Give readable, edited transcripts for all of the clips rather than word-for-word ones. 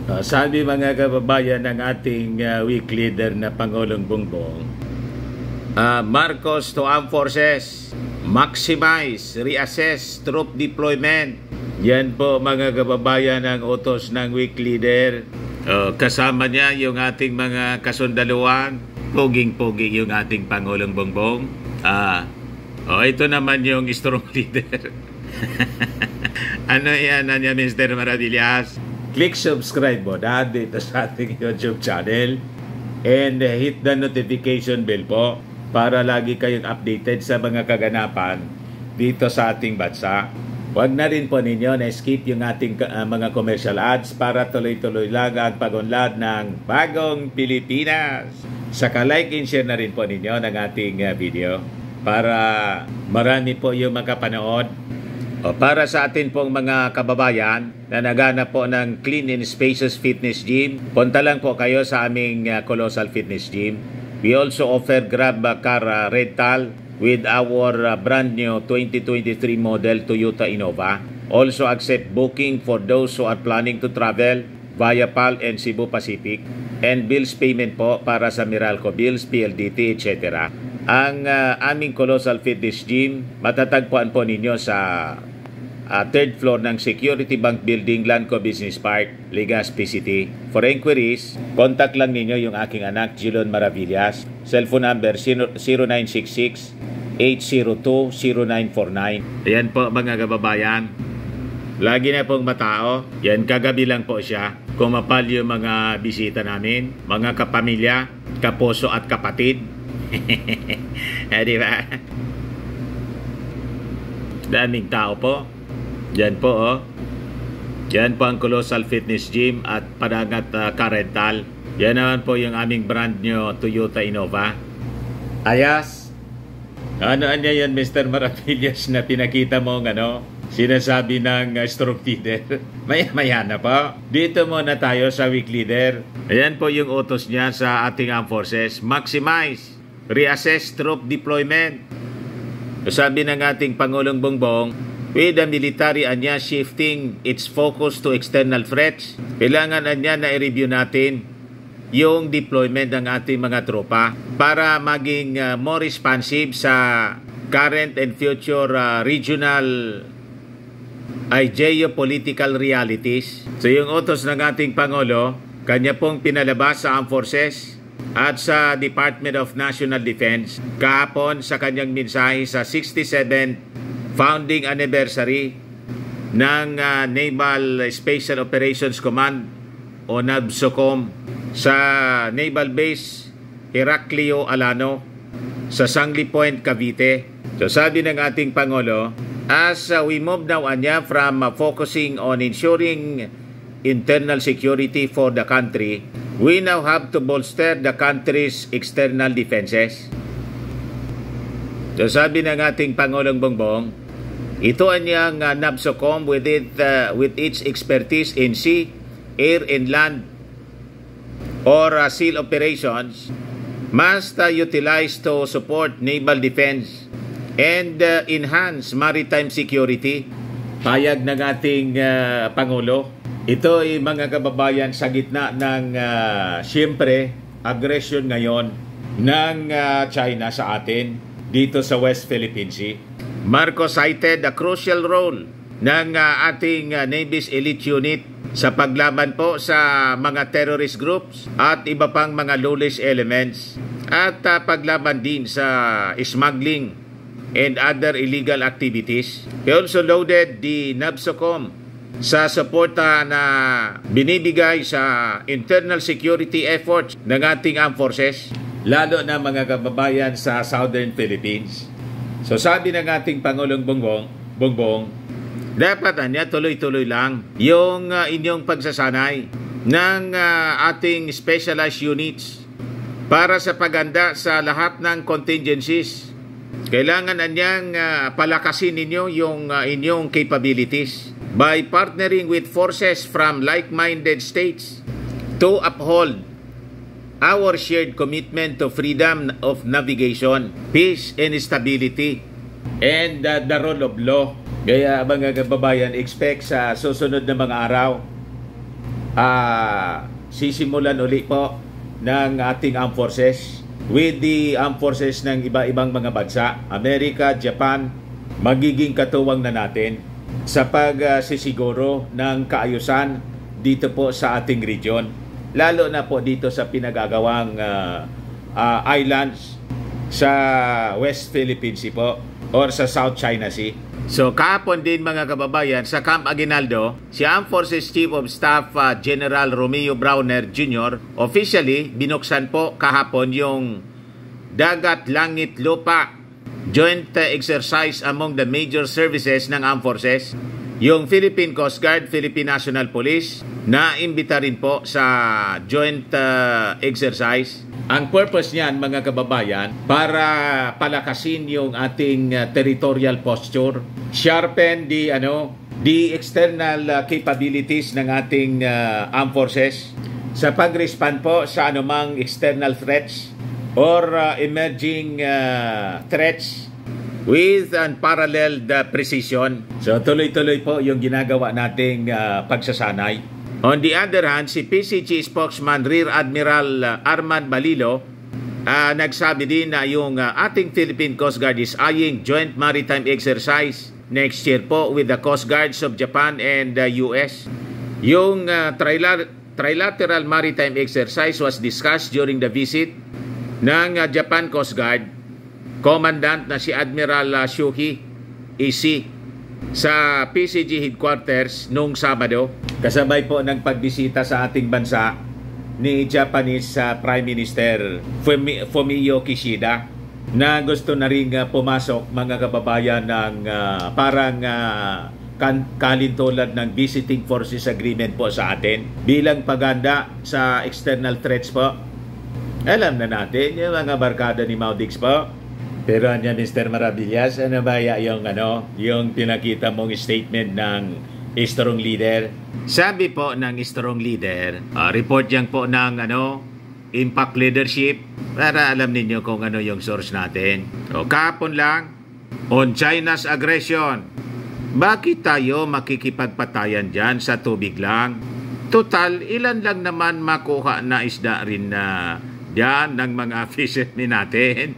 Sabi mga kababayan ng ating weak leader na Pangulong Bongbong, Marcos to Armed Forces, maximize, reassess troop deployment. Yan po mga kababayan ang utos ng weak leader. Kasama niya yung ating mga kasundaluhan, poging-pogi yung ating Pangulong Bongbong. Ito naman yung strong leader. Ano yan, Mr. Maravillas? Click subscribe mo na dito sa ating YouTube channel and hit the notification bell po para lagi kayong updated sa mga kaganapan dito sa ating bansa. Huwag na rin po ninyo na-skip yung ating mga commercial ads para tuloy-tuloy lang ang pag-unlad ng Bagong Pilipinas. Saka like and share na rin po ninyo ng ating video para marami po yung makapanood. Para sa atin pong mga kababayan na naghanap po ng Clean and Spacious Fitness Gym, punta lang po kayo sa aming Colossal Fitness Gym. We also offer Grab car rental with our brand new 2023 model Toyota Innova. Also accept booking for those who are planning to travel via PAL and Cebu Pacific. And bills payment po para sa Meralco Bills, PLDT, etc. Ang aming Colossal Fitness Gym, matatagpuan po ninyo sa third floor ng Security Bank Building, Lanco Business Park, Legazpi City. For inquiries, contact lang ninyo yung aking anak, Jilon Maravillas. Cellphone number 0966-802-0949. Ayan po mga kababayan. Lagi na pong matao. Yan, kagabi lang po siya. Kumapal yung mga bisita namin, mga kapamilya, kapuso at kapatid. Di ba? Daming tao po. Yan po, Yan po ang Colossal Fitness Gym at Padangat Car Rental. Yan naman po yung aming brand new Toyota Innova. Ayas. Ano yan, Mr. Maravillas, na pinakita mo sinasabi ng stroke leader? Maya na po. Dito muna tayo sa weak leader. Ayan po yung utos niya sa ating armed forces. Maximize, reassess troop deployment. Sabi ng ating Pangulong Bongbong, with the military anya shifting its focus to external threats, kailangan anya na i-review natin yung deployment ng ating mga tropa para maging more responsive sa current and future regional geopolitical realities. So yung utos ng ating Pangulo, kanya pong pinalabas sa Armed Forces at sa Department of National Defense kahapon sa kanyang mensahe sa 67th founding anniversary ng Naval Special Operations Command o NAVSOCOM sa Naval Base Heraclio Alano sa Sangli Point, Cavite. So sabi ng ating Pangulo, as we move now from focusing on ensuring internal security for the country, we now have to bolster the country's external defenses. So sabi ng ating Pangulong Bongbong, ito anyang NAVSOCOM with its expertise in sea, air, and land or SEAL operations must utilize to support naval defense and enhance maritime security. Payag ng ating Pangulo. Ito ay mga kababayan sa gitna ng siyempre aggression ngayon ng China sa atin dito sa West Philippine Sea. Marcos cited the crucial role ng ating Navy's elite unit sa paglaban po sa mga terrorist groups at iba pang mga lawless elements at paglaban din sa smuggling and other illegal activities. He also loaded the NAVSOCOM sa suporta na binibigay sa internal security efforts ng ating armed forces, lalo na mga kababayan sa Southern Philippines. So sabi ng ating Pangulong Bongbong, dapat tuloy-tuloy lang yung inyong pagsasanay ng ating specialized units para sa paganda sa lahat ng contingencies. Kailangan palakasin ninyo yung inyong capabilities by partnering with forces from like-minded states to uphold our shared commitment to freedom of navigation, peace and stability, and the rule of law. Kaya mga kababayan, expect sa susunod na mga araw sisimulan uli po ng ating armed forces with the armed forces ng iba-ibang mga bansa, Amerika, Japan, magiging katuwang na natin sa pagsisiguro ng kaayusan dito po sa ating region, lalo na po dito sa pinagagawang islands sa West Philippine Sea po or sa South China Sea. So kahapon din mga kababayan sa Camp Aguinaldo, si Armed Forces Chief of Staff General Romeo Browner Jr. officially binuksan po kahapon yung Dagat Langit Lupa joint exercise among the major services ng Armed Forces. Yung Philippine Coast Guard, Philippine National Police na imbita rin po sa joint exercise. Ang purpose niyan mga kababayan, para palakasin yung ating territorial posture, sharpen the external capabilities ng ating armed forces sa pag-respond po sa anumang external threats or emerging threats with unparalleled precision. So tuloy-tuloy po yung ginagawa nating pagsasanay. On the other hand, si PCG spokesman Rear Admiral Arman Balilo nagsabi din na yung ating Philippine Coast Guard is eyeing joint maritime exercise next year po with the Coast Guards of Japan and the US. Yung trilateral maritime exercise was discussed during the visit ng Japan Coast Guard Commandant na si Admiral Shuhi Ishii sa PCG headquarters noong Sabado, kasabay po ng pagbisita sa ating bansa ni Japanese Prime Minister Fumio Kishida, na gusto na rin pumasok mga kababayan ng parang kalintulad ng Visiting Forces Agreement po sa atin bilang paganda sa external threats po. Alam na natin yung mga barkada ni Maudix po. Pero anya Mr. Maravillas, ano ba yung pinakita mong statement ng strong leader? Sabi po ng strong leader, report yan po ng Impact Leadership para alam ninyo kung ano yung source natin. O kahapon lang, on China's aggression, bakit tayo makikipagpatayan dyan sa tubig lang? Total, ilan lang naman makuha na isda rin na dyan ng mga fishermen natin.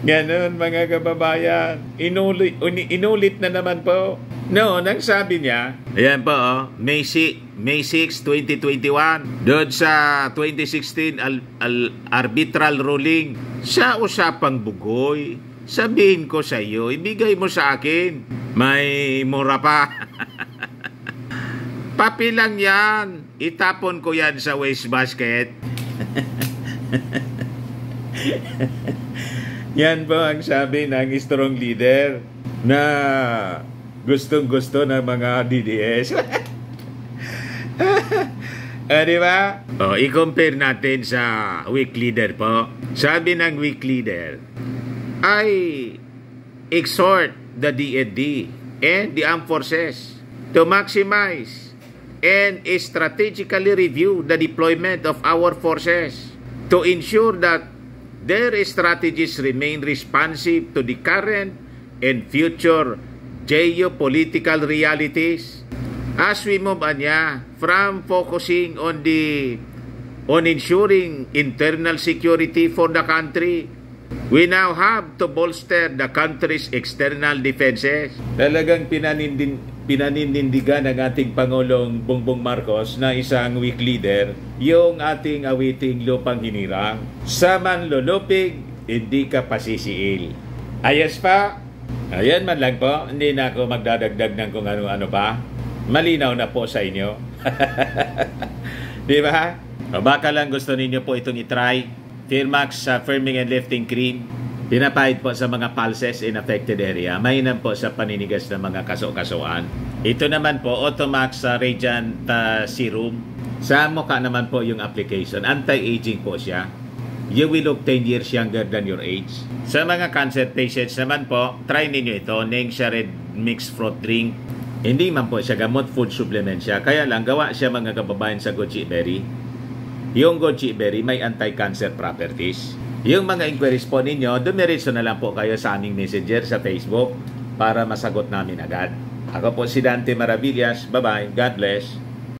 Ganon mga kababayan, inulit na naman po. No, nang sabi niya, ayan po, May 6, 2021, doon sa 2016 arbitral ruling, sa usapang bugoy, sabihin ko sa iyo, ibigay mo sa akin, may mura pa. Papi lang yan, itapon ko yan sa wastebasket. Yan po ang sabi ng strong leader na gustong-gusto ng mga DDS. Di ba? I-compare natin sa weak leader po. Sabi ng weak leader, I exhort the DND and the armed forces to maximize and strategically review the deployment of our forces to ensure that their strategies remain responsive to the current and future geopolitical realities. As we move from focusing on ensuring internal security for the country, we now have to bolster the country's external defenses. Talagang pinanindigan ng ating Pangulong Bongbong Marcos na isang weak leader yung ating awiting lupang hinirang. Sa manlulupig, hindi ka pasisiil. Ayos pa? Ayan man lang po. Hindi na ako magdadagdag ng kung ano-ano pa. Malinaw na po sa inyo. Di ba? O baka lang gusto ninyo po itong itry. Firmax Firming and Lifting Cream. Pinapahid po sa mga pulses in affected area. Mainam po sa paninigas ng mga kaso-kasuan. Ito naman po, Automax Radiant Serum. Sa mukha naman po yung application. Anti-aging po siya. You will look 10 years younger than your age. Sa mga cancer patients naman po, try ninyo ito. Nengxia Red Mixed Fruit Drink. Hindi man po siya gamot, food supplement siya. Kaya lang, gawa siya mga kababayan sa goji berry. Yung goji berry may anti-cancer properties. Yung mga inquiries po ninyo, dumiretso na lang po kayo sa aming messenger sa Facebook para masagot namin agad. Ako po si Dante Maravillas. Bye-bye. God bless.